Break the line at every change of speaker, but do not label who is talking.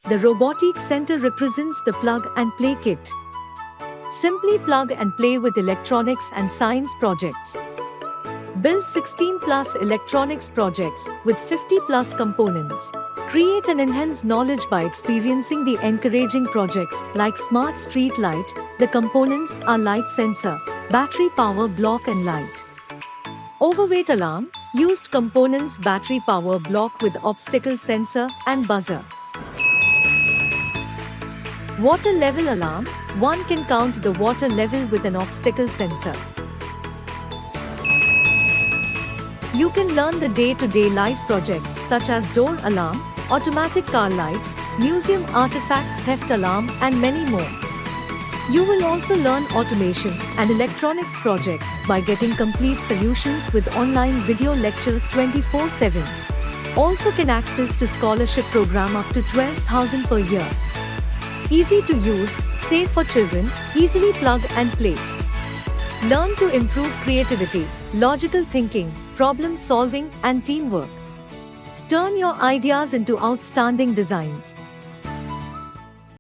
The Robotics Centre represents the plug and play kit. Simply plug and play with electronics and science projects. Build 16 plus electronics projects with 50 plus components. Create and enhance knowledge by experiencing the encouraging projects like smart street light. The components are light sensor, battery power block and light. Overweight alarm, used components battery power block with obstacle sensor and buzzer. Water level alarm, one can count the water level with an obstacle sensor. You can learn the day-to-day life projects such as door alarm, automatic car light, museum artifact theft alarm and many more. You will also learn automation and electronics projects by getting complete solutions with online video lectures 24/7. Also can access to scholarship program up to 12,000 per year. Easy to use, safe for children, easily plug and play. Learn to improve creativity, logical thinking, problem solving and teamwork. Turn your ideas into outstanding designs.